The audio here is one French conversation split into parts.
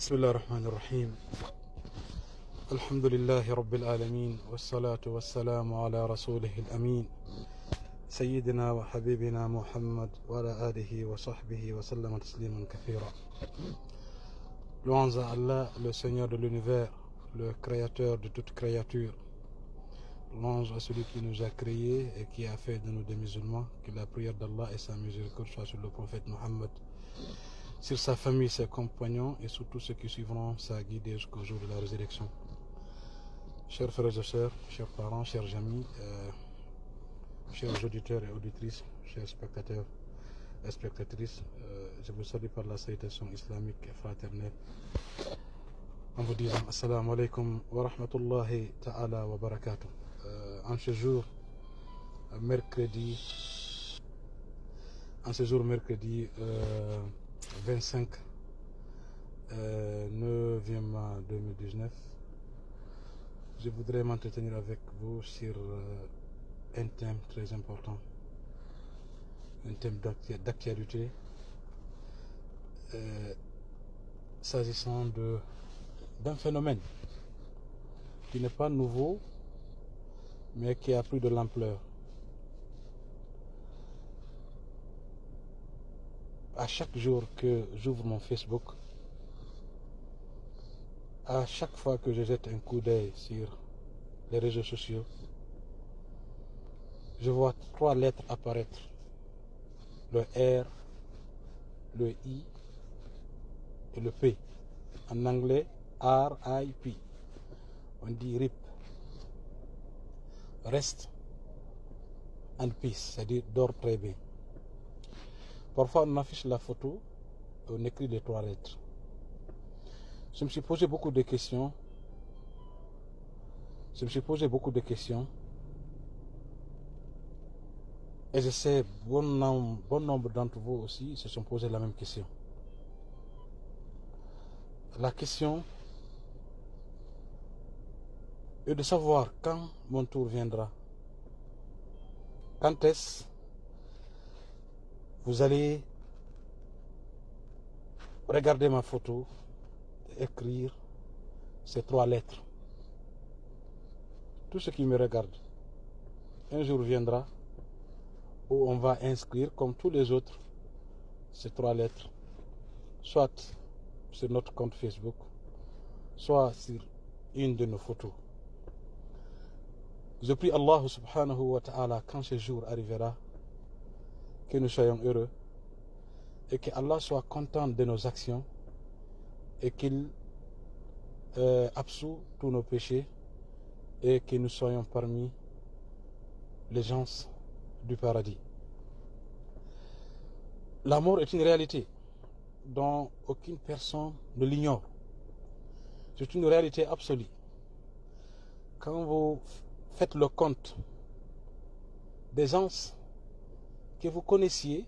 بسم الله الرحمن الرحيم. الحمد لله رب العالمين، والصلاة والسلام على رسوله الأمين سيدنا وحبيبنا محمد وعلى آله وصحبه وسلم تسليما كثيرا. Louange à Allah, le Seigneur de l'univers, le créateur de toute créature. Louange à celui qui nous a créés et qui a fait de nous des musulmans. Que la prière d'Allah et sa miséricorde soient sur le prophète Mohammed, sur sa famille, ses compagnons et sur tous ceux qui suivront sa guide jusqu'au jour de la résurrection. Chers frères et sœurs, chers parents, chers amis, chers auditeurs et auditrices, chers spectateurs et spectatrices, je vous salue par la salutation islamique et fraternelle en vous disant Assalamu alaikum wa rahmatullahi ta'ala wa barakatuh. En ce jour mercredi 25 9e mois 2019, je voudrais m'entretenir avec vous sur un thème très important, un thème d'actualité, s'agissant d'un phénomène qui n'est pas nouveau mais qui a pris de l'ampleur. À chaque jour que j'ouvre mon Facebook, à chaque fois que je jette un coup d'œil sur les réseaux sociaux, je vois 3 lettres apparaître: le R, le I et le P. En anglais, R-I-P. On dit RIP. Rest and peace, c'est-à-dire dors très bien. Parfois, on affiche la photo, on écrit les 3 lettres. Je me suis posé beaucoup de questions. Et je sais, bon nombre d'entre vous aussi se sont posé la même question. La question est de savoir quand mon tour viendra. Quand est-ce vous allez regarder ma photo et écrire ces 3 lettres? Tout ce qui me regarde, un jour viendra où on va inscrire, comme tous les autres, ces 3 lettres, soit sur notre compte Facebook, soit sur une de nos photos. Je prie Allah subhanahu wa ta'ala, quand ce jour arrivera, que nous soyons heureux et que Allah soit content de nos actions et qu'il absout tous nos péchés et que nous soyons parmi les gens du paradis. La mort est une réalité dont aucune personne ne l'ignore. C'est une réalité absolue. Quand vous faites le compte des gens que vous connaissiez,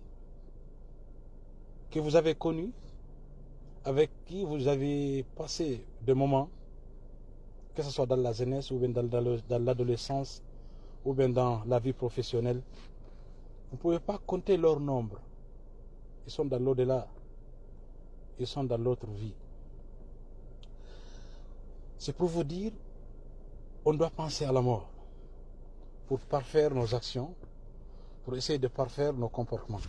que vous avez connus, avec qui vous avez passé des moments, que ce soit dans la jeunesse ou bien dans l'adolescence ou bien dans la vie professionnelle, vous ne pouvez pas compter leur nombre. Ils sont dans l'au-delà, ils sont dans l'autre vie. C'est pour vous dire, on doit penser à la mort pour parfaire nos actions, pour essayer de parfaire nos comportements.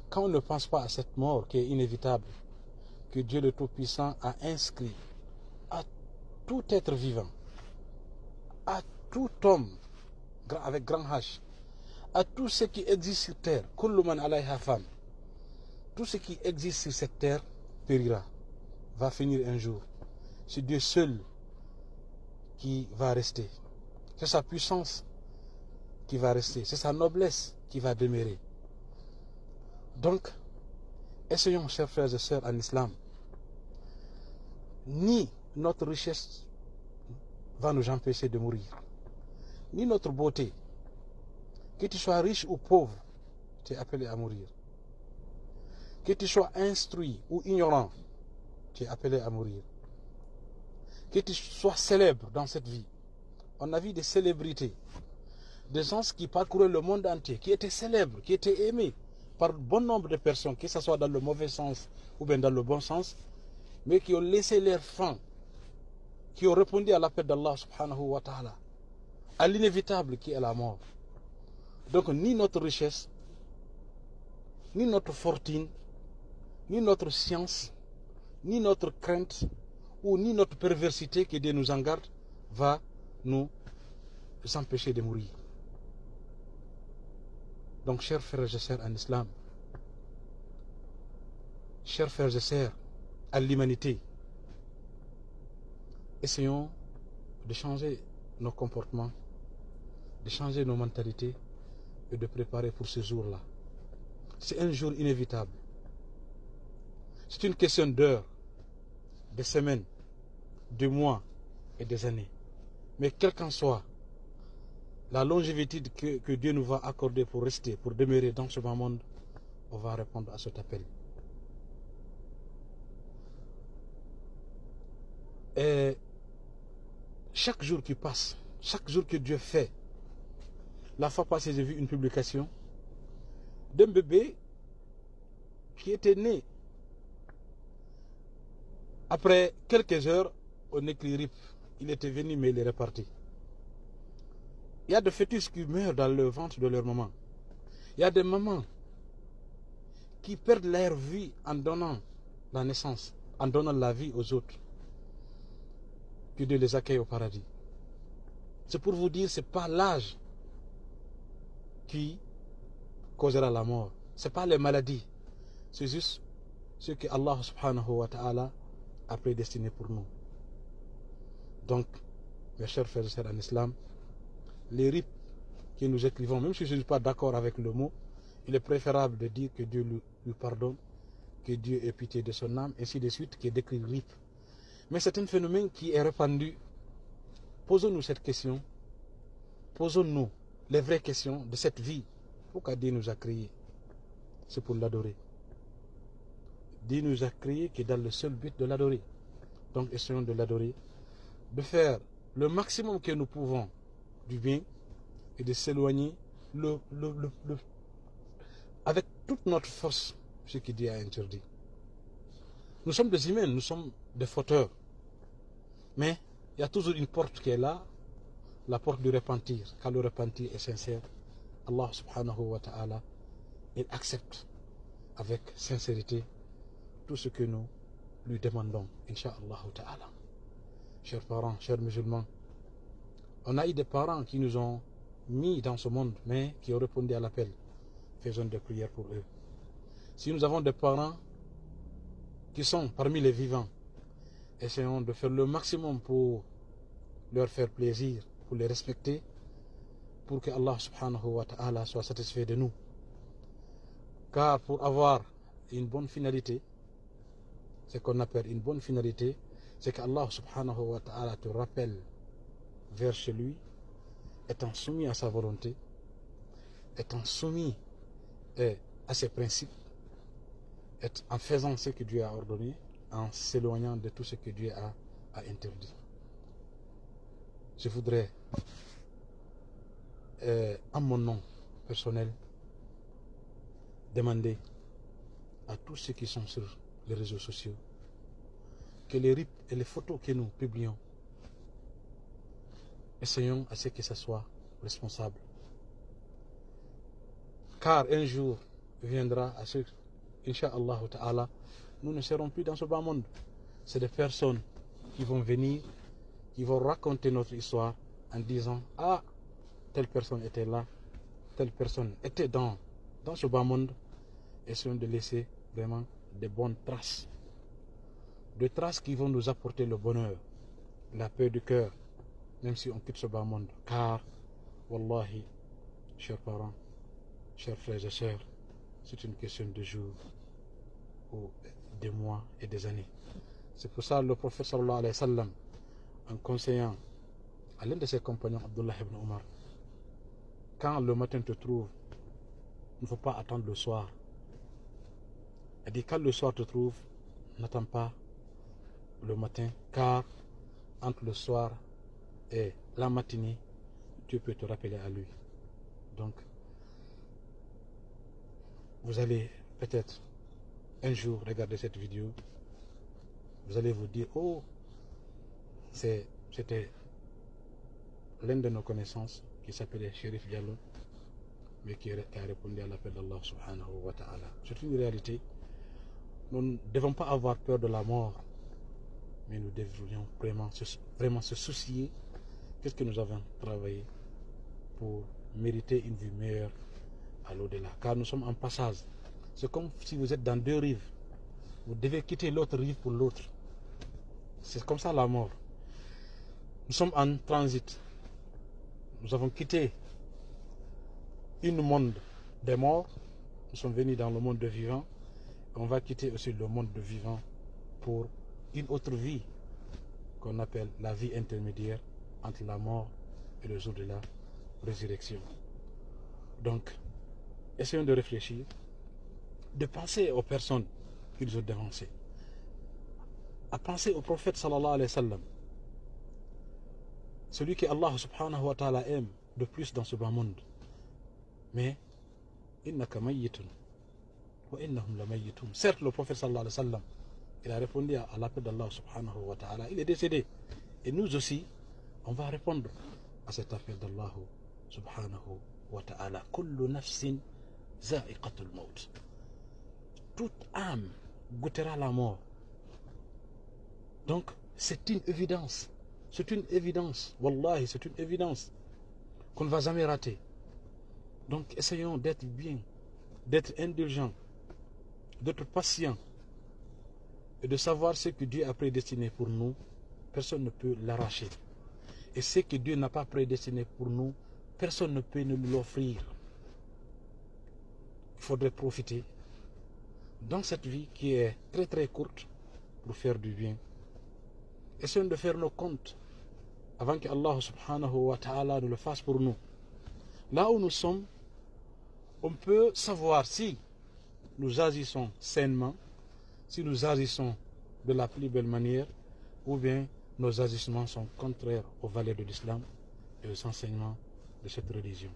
Quand on ne pense pas à cette mort qui est inévitable, que Dieu le Tout-Puissant a inscrit à tout être vivant, à tout homme avec grand H, à tout ce qui existe sur terre, kullu man alayha fan, tout ce qui existe sur cette terre périra, va finir un jour. C'est Dieu seul qui va rester. C'est sa puissance qui va rester. C'est sa noblesse qui va demeurer. Donc, essayons, chers frères et sœurs en islam, ni notre richesse va nous empêcher de mourir, ni notre beauté. Que tu sois riche ou pauvre, tu es appelé à mourir. Que tu sois instruit ou ignorant, tu es appelé à mourir. Que tu sois célèbre dans cette vie. On a vu des célébrités, des gens qui parcouraient le monde entier, qui étaient célèbres, qui étaient aimés par bon nombre de personnes, que ce soit dans le mauvais sens ou bien dans le bon sens, mais qui ont laissé leur faim, qui ont répondu à l'appel d'Allah subhanahu wa ta'ala, à l'inévitable qui est la mort. Donc ni notre richesse, ni notre fortune, ni notre science, ni notre crainte, ou ni notre perversité que Dieu nous en garde, va nous empêcher de mourir. Donc chers frères et sœurs en islam, chers frères et sœurs à l'humanité, essayons de changer nos comportements, de changer nos mentalités et de préparer pour ce jour-là. C'est un jour inévitable. C'est une question d'heures, de semaines, de mois et des années. Mais quelle qu'en soit la longévité que Dieu nous va accorder pour rester, pour demeurer dans ce bas monde, on va répondre à cet appel. Et chaque jour qui passe, chaque jour que Dieu fait, la fois passée, j'ai vu une publication d'un bébé qui était né. Après quelques heures, on écrit RIP. Il était venu, mais il est reparti. Il y a des fœtus qui meurent dans le ventre de leur maman. Il y a des mamans qui perdent leur vie en donnant la naissance, en donnant la vie aux autres. Que Dieu les accueille au paradis. C'est pour vous dire, ce n'est pas l'âge qui causera la mort. Ce n'est pas les maladies. C'est juste ce que Allah subhanahu wa ta'ala a prédestiné pour nous. Donc, mes chers frères et sœurs en islam, les rites que nous écrivons, même si je ne suis pas d'accord avec le mot, il est préférable de dire que Dieu lui pardonne, que Dieu ait pitié de son âme, ainsi de suite, que d'écrire rip. Mais c'est un phénomène qui est répandu. Posons-nous cette question. Posons-nous les vraies questions de cette vie. Pourquoi Dieu nous a créés? C'est pour l'adorer. Dieu nous a créés que dans le seul but de l'adorer. Donc essayons de l'adorer, de faire le maximum que nous pouvons du bien et de s'éloigner avec toute notre force ce que Dieu a interdit. Nous sommes des humains, nous sommes des fauteurs. Mais il y a toujours une porte qui est là, la porte du repentir. Quand le repentir est sincère, Allah subhanahu wa ta'ala, il accepte avec sincérité tout ce que nous lui demandons, Inch'Allah ta'ala. Chers parents, chers musulmans, on a eu des parents qui nous ont mis dans ce monde, mais qui ont répondu à l'appel. Faisons des prières pour eux. Si nous avons des parents qui sont parmi les vivants, essayons de faire le maximum pour leur faire plaisir, pour les respecter, pour que Allah subhanahu wa ta'ala soit satisfait de nous. Car pour avoir une bonne finalité, ce qu'on appelle une bonne finalité, c'est que Allah subhanahu wa ta'ala te rappelle vers chez lui, étant soumis à sa volonté, étant soumis à ses principes, en faisant ce que Dieu a ordonné, en s'éloignant de tout ce que Dieu a interdit. Je voudrais, en mon nom personnel, demander à tous ceux qui sont sur les réseaux sociaux que les rips et les photos que nous publions, essayons à ce que ça soit responsable. Car un jour viendra à ce Inch'Allah ta'ala, nous ne serons plus dans ce bas monde. C'est des personnes qui vont venir, qui vont raconter notre histoire en disant: ah, telle personne était là, telle personne était dans ce bas monde. Essayons de laisser vraiment de bonnes traces. Des traces qui vont nous apporter le bonheur, la paix du cœur, même si on quitte ce bas monde. Car, wallahi, chers parents, chers frères et sœurs, c'est une question de jours, ou des mois et des années. C'est pour ça que le prophète sallallahu alayhi wa sallam, en conseillant à l'un de ses compagnons, Abdullah ibn Omar, quand le matin te trouve, il ne faut pas attendre le soir. Il dit: quand le soir te trouve, n'attends pas le matin, car entre le soir et la matinée, Dieu peut te rappeler à lui. Donc, vous allez peut-être un jour regarder cette vidéo vous allez vous dire, oh, c'était l'un de nos connaissances qui s'appelait Chérif Diallo, mais qui a répondu à l'appel d'Allah subhanahu wa ta'ala. C'est une réalité. Nous ne devons pas avoir peur de la mort, mais nous devrions vraiment se soucier qu'est-ce que nous avons travaillé pour mériter une vie meilleure à l'au-delà. Car nous sommes en passage. C'est comme si vous êtes dans deux rives. Vous devez quitter l'autre rive pour l'autre. C'est comme ça la mort. Nous sommes en transit. Nous avons quitté une monde des morts. Nous sommes venus dans le monde de vivants. On va quitter aussi le monde de vivants pour une autre vie qu'on appelle la vie intermédiaire entre la mort et le jour de la résurrection. Donc, essayons de réfléchir, de penser aux personnes qui nous ont dévancés, à penser au prophète sallallahu alayhi wa sallam, celui que Allah subhanahu wa ta'ala aime de plus dans ce bas monde. Mais, innaka mayyitun wa innahum la mayyitun. Certes, le prophète sallallahu alayhi wa sallam, il a répondu à l'appel d'Allah subhanahu wa ta'ala, il est décédé. Et nous aussi, on va répondre à cet appel d'Allah subhanahu wa ta'ala. Kullu nafsin za'iqatul maut. Toute âme goûtera la mort. Donc, c'est une évidence. C'est une évidence. Wallahi, c'est une évidence qu'on ne va jamais rater. Donc, essayons d'être bien, d'être indulgents, d'être patients et de savoir ce que Dieu a prédestiné pour nous. Personne ne peut l'arracher. Et ce que Dieu n'a pas prédestiné pour nous, personne ne peut nous l'offrir. Il faudrait profiter dans cette vie qui est très très courte pour faire du bien. Essayons de faire nos comptes avant que Allah subhanahu wa ta'ala nous le fasse pour nous. Là où nous sommes, on peut savoir si nous agissons sainement, si nous agissons de la plus belle manière, ou bien nos agissements sont contraires aux valeurs de l'islam et aux enseignements de cette religion.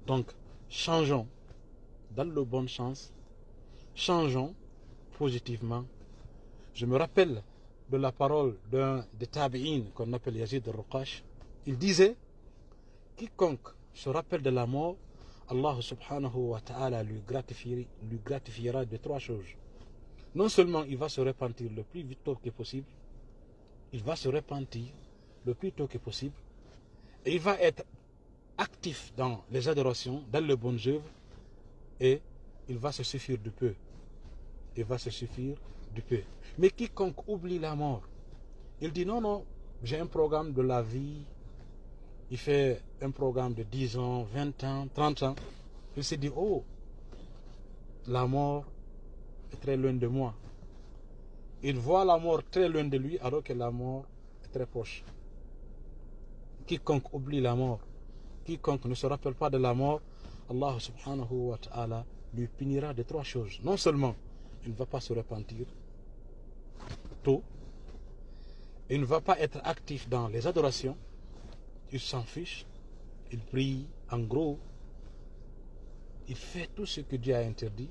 Donc, changeons dans le bon sens, changeons positivement. Je me rappelle de la parole d'un des tabi'in qu'on appelle Yazid al-Ruqash. Il disait, quiconque se rappelle de la mort, Allah subhanahu wa ta'ala lui gratifiera de trois choses. Non seulement il va se repentir le plus vite tôt que possible, il va se repentir le plus tôt que possible, et il va être actif dans les adorations, dans les bonnes œuvres, et il va se suffire du peu. Il va se suffire du peu. Mais quiconque oublie la mort, il dit non, non, j'ai un programme de la vie, il fait un programme de 10 ans, 20 ans, 30 ans, il se dit, oh, la mort est très loin de moi. Il voit la mort très loin de lui alors que la mort est très proche. Quiconque oublie la mort, quiconque ne se rappelle pas de la mort, Allah subhanahu wa ta'ala lui punira de trois choses. Non seulement il ne va pas se repentir tôt, il ne va pas être actif dans les adorations, il s'en fiche, il prie en gros, il fait tout ce que Dieu a interdit,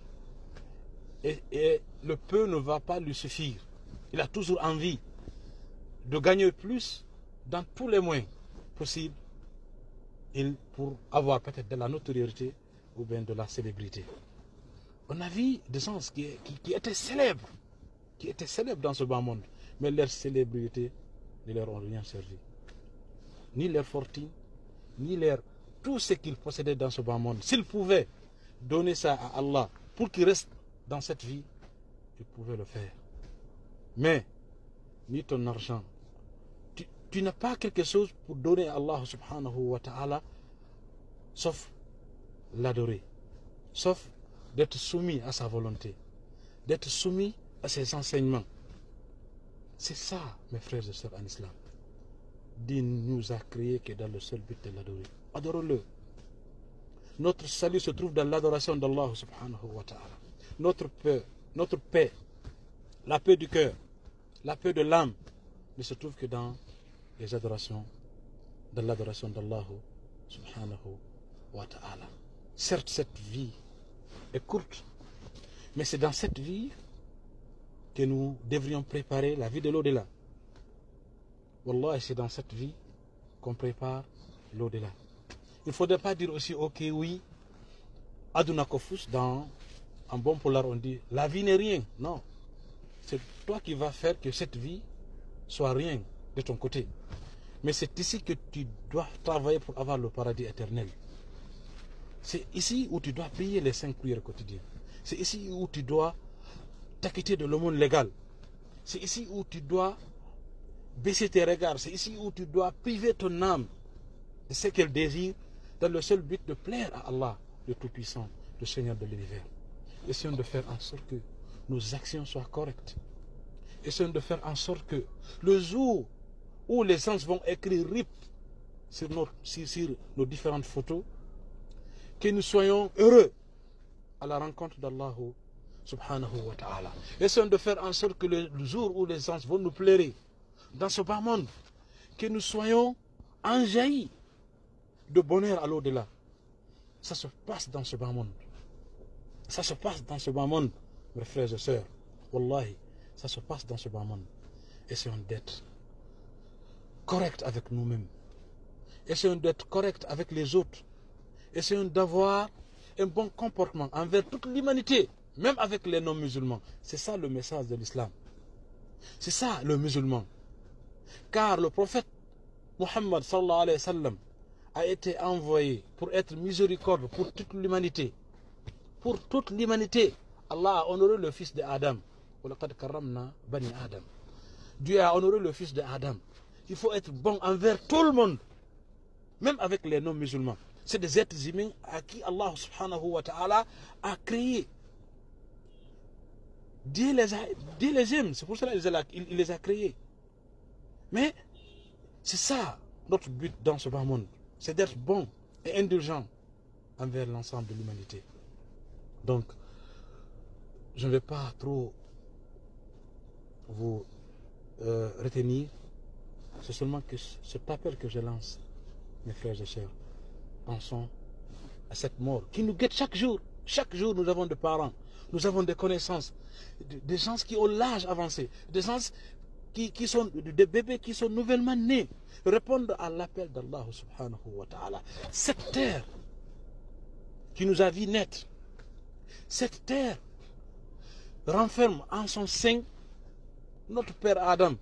et le peu ne va pas lui suffire. Il a toujours envie de gagner plus dans tous les moyens possibles pour avoir peut-être de la notoriété ou bien de la célébrité. On a vu des gens qui étaient célèbres, dans ce bas monde, mais leur célébrité ne leur ont rien servi. Ni leur fortune, ni tout ce qu'ils possédaient dans ce bas monde. S'ils pouvaient donner ça à Allah pour qu'ils restent dans cette vie, ils pouvaient le faire. Mais, ni ton argent, tu n'as pas quelque chose pour donner à Allah subhanahu wa ta'ala, sauf l'adorer, sauf d'être soumis à sa volonté, d'être soumis à ses enseignements. C'est ça, mes frères et sœurs en islam. Dieu nous a créés que dans le seul but de l'adorer. Adorons-le. Notre salut se trouve dans l'adoration d'Allah subhanahu wa ta'ala. Notre paix, la paix du cœur, la paix de l'âme ne se trouve que dans les adorations, dans l'adoration d'Allah subhanahu wa ta'ala. Certes, cette vie est courte, mais c'est dans cette vie que nous devrions préparer la vie de l'au-delà. Wallah, c'est dans cette vie qu'on prépare l'au-delà. Il ne faudrait pas dire aussi, ok, oui, Aduna Kofus, dans un bon polar, on dit, la vie n'est rien. Non, c'est toi qui vas faire que cette vie soit rien de ton côté. Mais c'est ici que tu dois travailler pour avoir le paradis éternel. C'est ici où tu dois payer les 5 prières quotidiennes. C'est ici où tu dois t'acquitter de l'aumône légal. C'est ici où tu dois baisser tes regards. C'est ici où tu dois priver ton âme de ce qu'elle désire dans le seul but de plaire à Allah, le Tout-Puissant, le Seigneur de l'univers. Essayons de faire en sorte que nos actions soient correctes. Essayons de faire en sorte que le jour où les gens vont écrire RIP sur nos différentes photos, que nous soyons heureux à la rencontre d'Allah subhanahu wa ta'ala. Essayons de faire en sorte que le jour où les gens vont nous pleurer dans ce bas monde, que nous soyons enjaillis de bonheur à l'au-delà. Ça se passe dans ce bas monde. Ça se passe dans ce bas monde, mes frères et sœurs. Wallahi, ça se passe dans ce bas monde. Essayons d'être corrects avec nous-mêmes. Essayons d'être corrects avec les autres. Essayons d'avoir un bon comportement envers toute l'humanité, même avec les non-musulmans. C'est ça le message de l'islam. C'est ça le musulman. Car le prophète Muhammad sallallahu alayhi wa sallam a été envoyé pour être miséricorde pour toute l'humanité. Pour toute l'humanité, Allah a honoré le fils d'Adam. Dieu a honoré le fils d'Adam. Il faut être bon envers tout le monde, même avec les non-musulmans. C'est des êtres humains à qui Allah subhanahu wa ta'ala a créé. Dieu les aime, c'est pour cela qu'il les a créés. Mais c'est ça notre but dans ce bas monde, c'est d'être bon et indulgent envers l'ensemble de l'humanité. Donc, je ne vais pas trop vous retenir. C'est seulement que cet appel que je lance, mes frères et sœurs, pensons à cette mort qui nous guette chaque jour. Chaque jour, nous avons des parents, nous avons des connaissances, des gens qui ont l'âge avancé, des gens qui sont des bébés qui sont nouvellement nés, répondent à l'appel d'Allah subhanahu wa ta'ala. Cette terre qui nous a vu naître, cette terre renferme en son sein notre père Adam.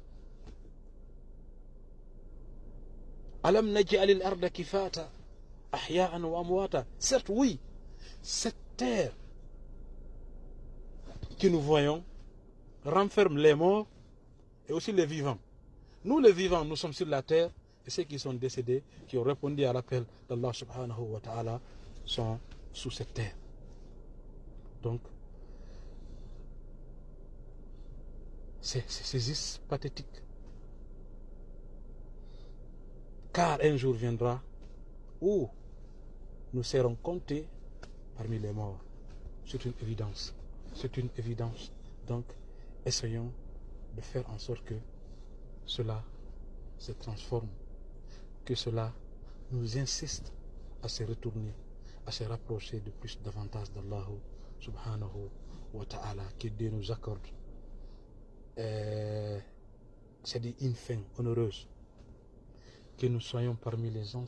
Alam naj'alil arda kifata ahya'an wa amwata. Certes, oui, cette terre que nous voyons renferme les morts et aussi les vivants. Nous les vivants, nous sommes sur la terre, et ceux qui sont décédés, qui ont répondu à l'appel d'Allah subhanahu wa ta'ala, sont sous cette terre. Donc, c'est juste pathétique. Car un jour viendra où nous serons comptés parmi les morts. C'est une évidence. C'est une évidence. Donc, essayons de faire en sorte que cela se transforme, que cela nous insiste à se retourner, à se rapprocher de plus davantage d'Allah subhanahu wa ta'ala, que Dieu nous accorde c'est une fin honoreuse, que nous soyons parmi les gens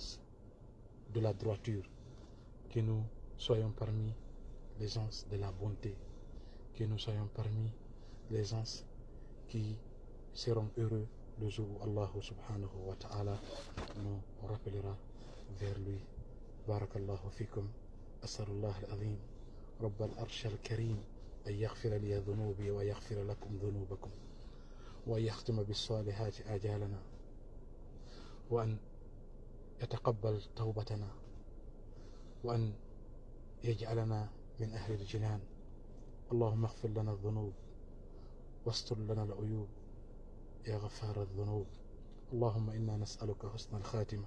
de la droiture, que nous soyons parmi les gens de la bonté, que nous soyons parmi les gens qui seront heureux le jour où Allah subhanahu wa ta'ala nous rappellera vers lui. Barakallahu fikum. As'alullah al-azim Rabb al-arsh al-karim an yaghfira li dhunubi wa yaghfira lakum dhunubakum wa yakhtima bis-salihati ajalana wa an yataqabbal tawbatana wa an yaj'alana min ahli al-jinan. Allahumma ighfir lana adh-dhunub واستر لنا العيوب يا غفار الذنوب. اللهم إنا نسألك حسن الخاتمة.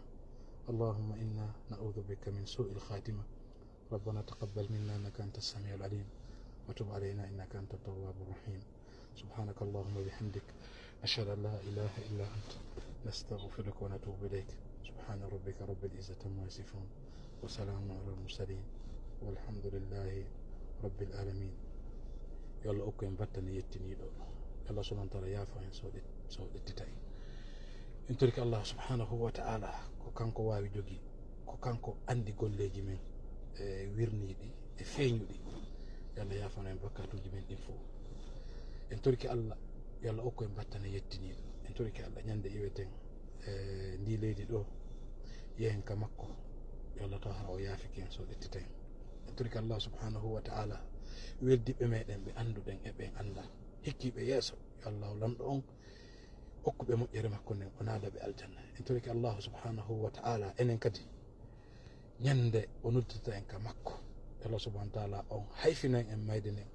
اللهم إنا نعوذ بك من سوء الخاتمة. ربنا تقبل منا إنك أنت السميع العليم وتب علينا إنك أنت التواب الرحيم. سبحانك اللهم وبحمدك أشهد أن لا إله إلا أنت نستغفرك ونتوب إليك. سبحان ربك رب العزة عما يصفون وسلام على المرسلين والحمد لله رب العالمين. يلا أوكي مبتني يتني Allah subhanahu wa ta'ala yaafo hen so ɗettita en torki Allah subhanahu wa ta'ala ko kanko wawi jogi ko kanko andi golleji men e wirniɗi e feeñuɗi yo Allah yaafano en bakkatuji men ɗin fof en torki Allah yo Allah okko en battane yettiniɗo en torki Allah ñande iweten ndi leydi ɗo yehen ka makko yo Allah taw hara o yaafiki en so ɗettita en torki Allah subhanahu wa ta'ala weldiɓe meɗen ɓe anduɗen e ɓe anda hikkiɓe yeeso yo Allah lamɗo on hokkuɓe moƴƴere makko nden o naada ɓe aljanna en torki Allah subhanahu wa ta'ala enen kadi ñande o noddita en ka makko Allah subhanahu wa ta'ala on hayfinan en mayde nden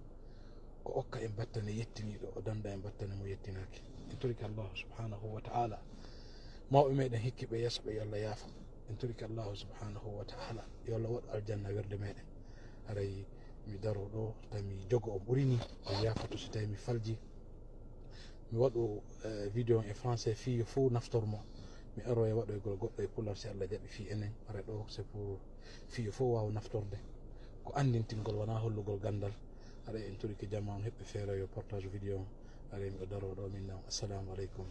o okka en battane yettiniɗo o danda en battane mo yettinaki en torki Allah subhanahu wa ta'ala mawɓe meɗen hikkiɓe yeeso ɓe yo Allah yaafa en torki Allah subhanahu wa ta'ala yo Allah waɗu aljanna werde meɗen haray mi daro ɗo tami jogo o ɓurini mi yafato so tawi mi falji mi waɗu vidéo e français fi fo naftormo mi aro e waɗoygol goɗɗo e pular si Allah jaɓi fi enen ara ɗo c'est pour fiyo fo wawa naftorde ko andintingol wona hollugol gandal ara en turiki jamma on heɓɓe feere yo portage vidéo on ara miɗo daro ɗo min nam assalamu aleykum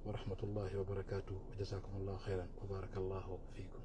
wa rahmatullahi wa barakatuh wa jasakumullahu khairan wa barakallahu fikum